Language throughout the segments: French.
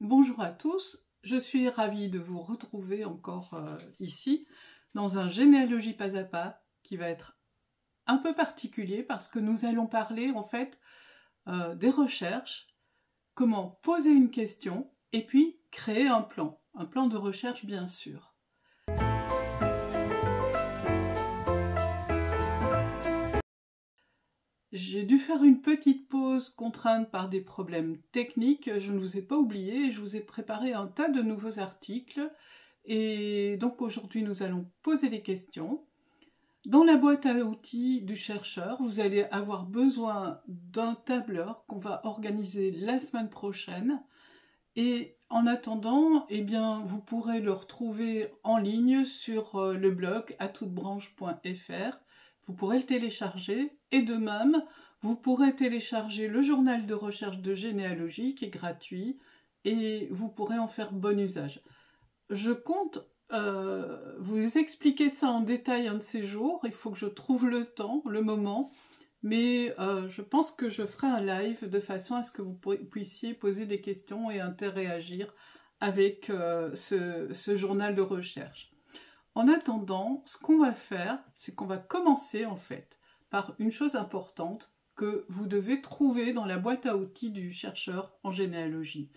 Bonjour à tous, je suis ravie de vous retrouver encore ici dans un généalogie pas à pas qui va être un peu particulier parce que nous allons parler en fait des recherches, comment poser une question et puis créer un plan de recherche bien sûr. J'ai dû faire une petite pause contrainte par des problèmes techniques, je ne vous ai pas oublié et je vous ai préparé un tas de nouveaux articles. Et donc aujourd'hui nous allons poser des questions. Dans la boîte à outils du chercheur, vous allez avoir besoin d'un tableur qu'on va organiser la semaine prochaine. Et en attendant, eh bien, vous pourrez le retrouver en ligne sur le blog atoutebranche.fr. Vous pourrez le télécharger et de même, vous pourrez télécharger le journal de recherche de généalogie qui est gratuit et vous pourrez en faire bon usage. Je compte vous expliquer ça en détail un de ces jours. Il faut que je trouve le temps, le moment, mais je pense que je ferai un live de façon à ce que vous puissiez poser des questions et interagir avec ce journal de recherche. En attendant, ce qu'on va faire, c'est qu'on va commencer en fait par une chose importante que vous devez trouver dans la boîte à outils du chercheur en généalogie.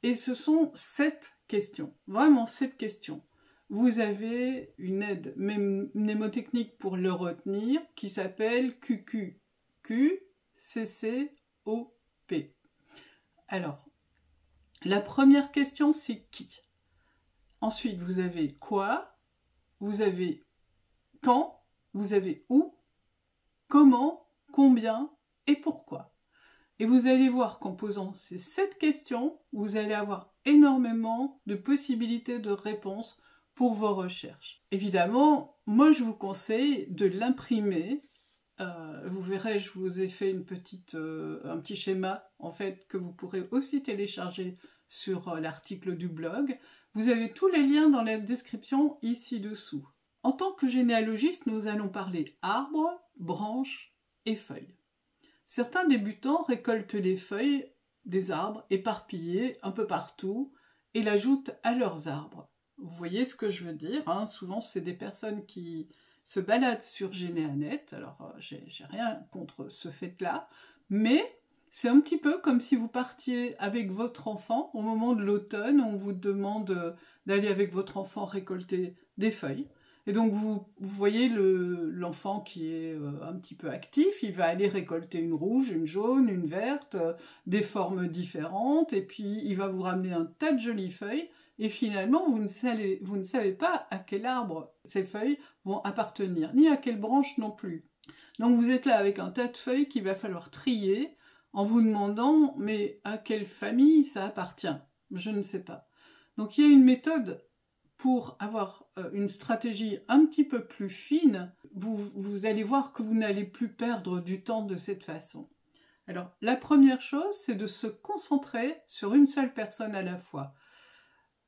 Et ce sont 7 questions, vraiment 7 questions. Vous avez une aide mnémotechnique pour le retenir qui s'appelle QQQ-CCOP. Alors, la première question, c'est qui? Ensuite, vous avez quoi? Vous avez quand? Vous avez où? Comment? Combien? Et pourquoi? Et vous allez voir qu'en posant ces 7 questions, vous allez avoir énormément de possibilités de réponses pour vos recherches. Évidemment, moi je vous conseille de l'imprimer. Vous verrez, je vous ai fait un petit schéma en fait que vous pourrez aussi télécharger sur l'article du blog. Vous avez tous les liens dans la description ici dessous. En tant que généalogiste, nous allons parler arbres, branches et feuilles. Certains débutants récoltent les feuilles des arbres éparpillées un peu partout et l'ajoutent à leurs arbres. Vous voyez ce que je veux dire, hein? Souvent, c'est des personnes qui se baladent sur Généanet. Alors, j'ai rien contre ce fait-là, mais c'est un petit peu comme si vous partiez avec votre enfant au moment de l'automne, on vous demande d'aller avec votre enfant récolter des feuilles. Et donc, vous voyez l'enfant qui est un petit peu actif, il va aller récolter une rouge, une jaune, une verte, des formes différentes, et puis il va vous ramener un tas de jolies feuilles, et finalement, vous ne savez pas à quel arbre ces feuilles vont appartenir, ni à quelle branche non plus. Donc, vous êtes là avec un tas de feuilles qu'il va falloir trier en vous demandant, mais à quelle famille ça appartient? Je ne sais pas. Donc, il y a une méthode pour avoir une stratégie un petit peu plus fine. Vous allez voir que vous n'allez plus perdre du temps de cette façon. Alors, la première chose, c'est de se concentrer sur une seule personne à la fois.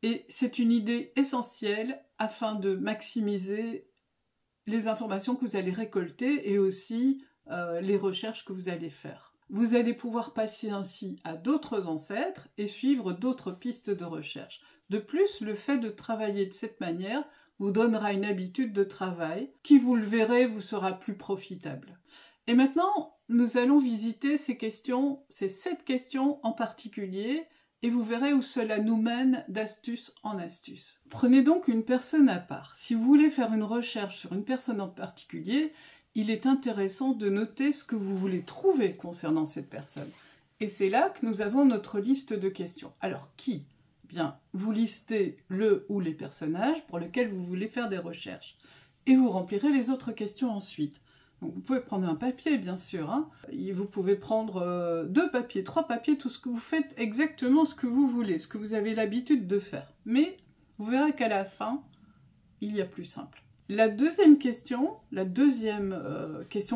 Et c'est une idée essentielle afin de maximiser les informations que vous allez récolter et aussi les recherches que vous allez faire. Vous allez pouvoir passer ainsi à d'autres ancêtres et suivre d'autres pistes de recherche. De plus, le fait de travailler de cette manière vous donnera une habitude de travail qui, vous le verrez, vous sera plus profitable. Et maintenant, nous allons visiter ces 7 questions en particulier, et vous verrez où cela nous mène d'astuce en astuce. Prenez donc une personne à part. Si vous voulez faire une recherche sur une personne en particulier, il est intéressant de noter ce que vous voulez trouver concernant cette personne. Et c'est là que nous avons notre liste de questions. Alors, qui? Bien, vous listez le ou les personnages pour lesquels vous voulez faire des recherches. Et vous remplirez les autres questions ensuite. Donc, vous pouvez prendre un papier, bien sûr. Hein. Vous pouvez prendre 2 papiers, 3 papiers, tout ce que vous faites exactement ce que vous voulez, ce que vous avez l'habitude de faire. Mais vous verrez qu'à la fin, il y a plus simple. La deuxième question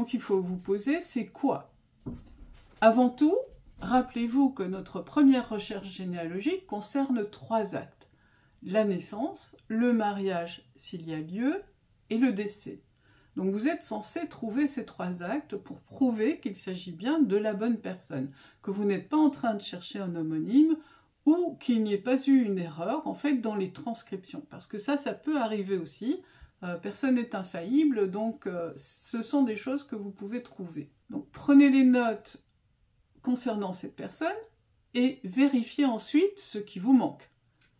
qu'il faut vous poser, c'est quoi? Avant tout, rappelez-vous que notre première recherche généalogique concerne 3 actes. La naissance, le mariage s'il y a lieu, et le décès. Donc vous êtes censé trouver ces 3 actes pour prouver qu'il s'agit bien de la bonne personne, que vous n'êtes pas en train de chercher un homonyme ou qu'il n'y ait pas eu une erreur, en fait, dans les transcriptions. Parce que ça peut arriver aussi. Personne n'est infaillible, donc ce sont des choses que vous pouvez trouver. Donc prenez les notes concernant cette personne et vérifiez ensuite ce qui vous manque.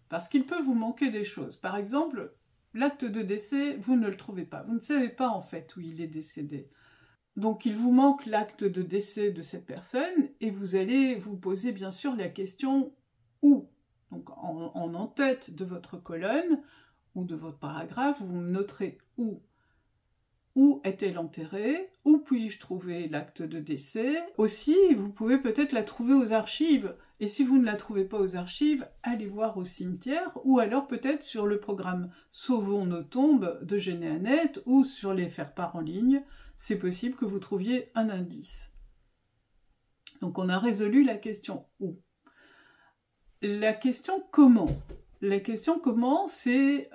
Parce qu'il peut vous manquer des choses. Par exemple, l'acte de décès, vous ne le trouvez pas. Vous ne savez pas en fait où il est décédé. Donc il vous manque l'acte de décès de cette personne et vous allez vous poser bien sûr la question où. Donc en tête de votre colonne ou de votre paragraphe, vous noterez où. Où est-elle enterrée? Où puis-je trouver l'acte de décès? Aussi, vous pouvez peut-être la trouver aux archives. Et si vous ne la trouvez pas aux archives, allez voir au cimetière, ou alors peut-être sur le programme Sauvons nos tombes de Généanet, ou sur les faire-part en ligne. C'est possible que vous trouviez un indice. Donc on a résolu la question où. La question comment. La question comment, c'est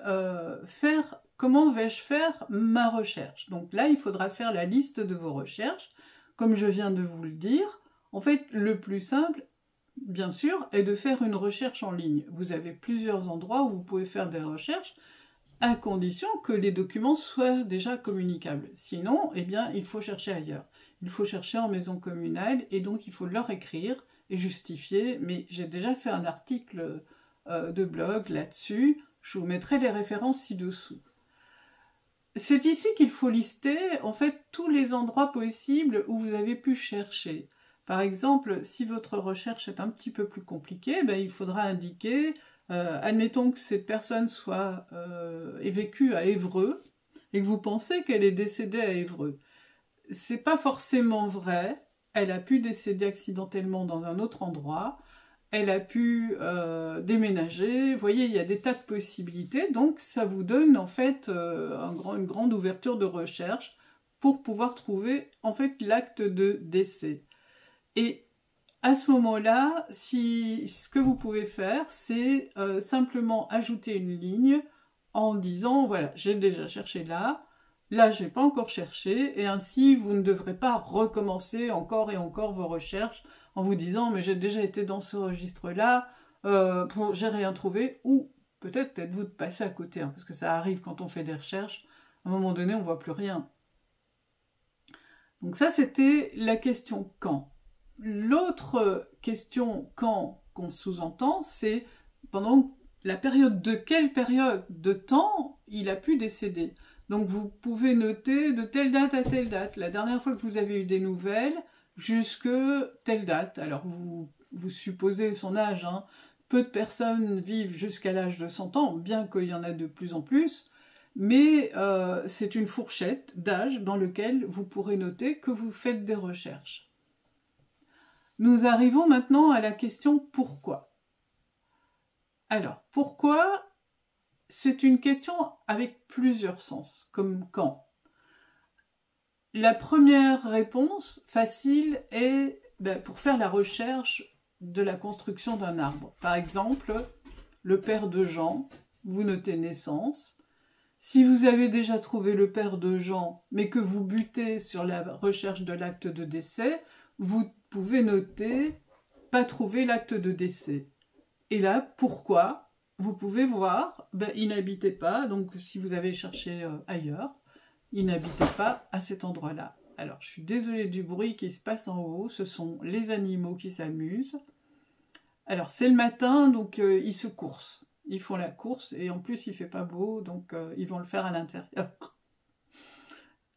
comment vais-je faire ma recherche? Donc là, il faudra faire la liste de vos recherches. Comme je viens de vous le dire, en fait, le plus simple, bien sûr, est de faire une recherche en ligne. Vous avez plusieurs endroits où vous pouvez faire des recherches, à condition que les documents soient déjà communicables. Sinon, eh bien, il faut chercher ailleurs. Il faut chercher en maison communale, et donc il faut leur écrire et justifier. Mais j'ai déjà fait un article de blog là-dessus. Je vous mettrai les références ci-dessous. C'est ici qu'il faut lister en fait tous les endroits possibles où vous avez pu chercher. Par exemple, si votre recherche est un petit peu plus compliquée, ben, il faudra indiquer, admettons que cette personne ait vécu à Évreux et que vous pensez qu'elle est décédée à Évreux. C'est pas forcément vrai. Elle a pu décéder accidentellement dans un autre endroit. Elle a pu déménager. Vous voyez, il y a des tas de possibilités. Donc, ça vous donne en fait une grande ouverture de recherche pour pouvoir trouver en fait l'acte de décès. Et à ce moment-là, ce que vous pouvez faire, c'est simplement ajouter une ligne en disant, voilà, j'ai déjà cherché là, là, j'ai pas encore cherché, et ainsi, vous ne devrez pas recommencer encore et encore vos recherches en vous disant, mais j'ai déjà été dans ce registre-là, j'ai rien trouvé, ou peut-être êtes-vous de passer à côté, hein, parce que ça arrive quand on fait des recherches, à un moment donné, on voit plus rien. Donc ça, c'était la question quand. L'autre question quand qu'on sous-entend, c'est pendant quelle période de temps il a pu décéder. Donc vous pouvez noter de telle date à telle date, la dernière fois que vous avez eu des nouvelles, jusque telle date. Alors vous supposez son âge, hein. Peu de personnes vivent jusqu'à l'âge de 100 ans, bien qu'il y en a de plus en plus, mais c'est une fourchette d'âge dans lequel vous pourrez noter que vous faites des recherches. Nous arrivons maintenant à la question pourquoi. Alors, pourquoi? C'est une question avec plusieurs sens, comme quand. La première réponse facile est pour faire la recherche de la construction d'un arbre. Par exemple, le père de Jean, vous notez naissance. Si vous avez déjà trouvé le père de Jean, mais que vous butez sur la recherche de l'acte de décès, vous pouvez noter « pas trouver l'acte de décès ». Et là, pourquoi? Vous pouvez voir, il n'habitait pas, donc si vous avez cherché ailleurs, il n'habitait pas à cet endroit-là. Alors, je suis désolée du bruit qui se passe en haut, ce sont les animaux qui s'amusent. Alors, c'est le matin, donc ils se coursent. Ils font la course, et en plus, il fait pas beau, donc ils vont le faire à l'intérieur.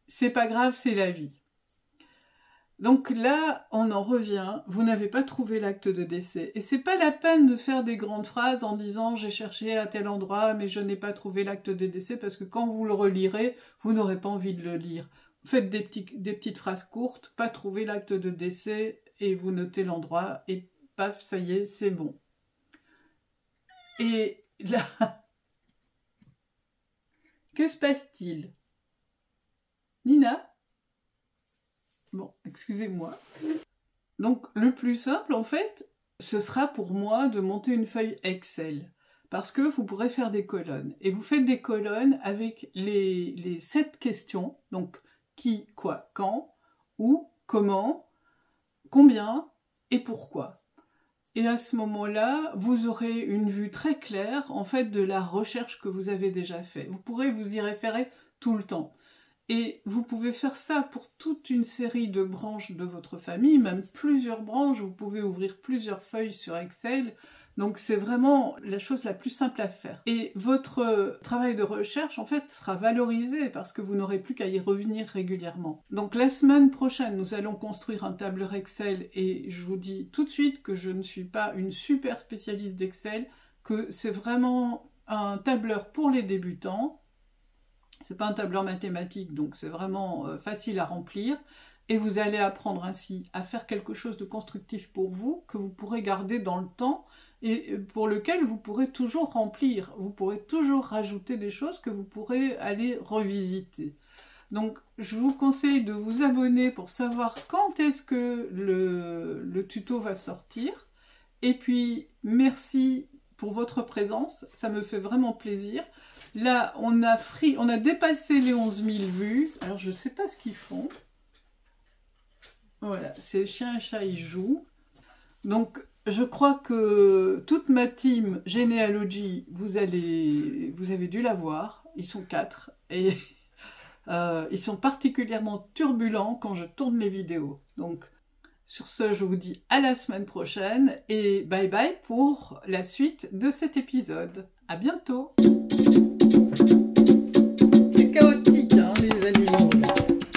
C'est pas grave, c'est la vie. Donc là, on en revient, vous n'avez pas trouvé l'acte de décès. Et c'est pas la peine de faire des grandes phrases en disant « j'ai cherché à tel endroit, mais je n'ai pas trouvé l'acte de décès » parce que quand vous le relirez, vous n'aurez pas envie de le lire. Faites des petites phrases courtes, « pas trouvé l'acte de décès » et vous notez l'endroit et paf, ça y est, c'est bon. Et là, que se passe-t-il? Nina? Bon, excusez-moi. Donc, le plus simple, en fait, ce sera pour moi de monter une feuille Excel. Parce que vous pourrez faire des colonnes. Et vous faites des colonnes avec les 7 questions. Donc, qui, quoi, quand, où, comment, combien et pourquoi. Et à ce moment-là, vous aurez une vue très claire, en fait, de la recherche que vous avez déjà faite. Vous pourrez vous y référer tout le temps. Et vous pouvez faire ça pour toute une série de branches de votre famille, même plusieurs branches. Vous pouvez ouvrir plusieurs feuilles sur Excel. Donc c'est vraiment la chose la plus simple à faire. Et votre travail de recherche, en fait, sera valorisé parce que vous n'aurez plus qu'à y revenir régulièrement. Donc la semaine prochaine, nous allons construire un tableur Excel et je vous dis tout de suite que je ne suis pas une super spécialiste d'Excel, que c'est vraiment un tableur pour les débutants. C'est pas un tableur mathématique, donc c'est vraiment facile à remplir. Et vous allez apprendre ainsi à faire quelque chose de constructif pour vous, que vous pourrez garder dans le temps et pour lequel vous pourrez toujours remplir. Vous pourrez toujours rajouter des choses que vous pourrez aller revisiter. Donc, je vous conseille de vous abonner pour savoir quand est-ce que le tuto va sortir. Et puis, merci pour votre présence, ça me fait vraiment plaisir. Là, on a dépassé les 11 000 vues. Alors, je ne sais pas ce qu'ils font. Voilà, c'est chien et chat, ils jouent. Donc, je crois que toute ma team Genealogy, vous avez dû la voir. Ils sont 4 et ils sont particulièrement turbulents quand je tourne les vidéos. Donc, sur ce, je vous dis à la semaine prochaine et bye bye pour la suite de cet épisode. À bientôt!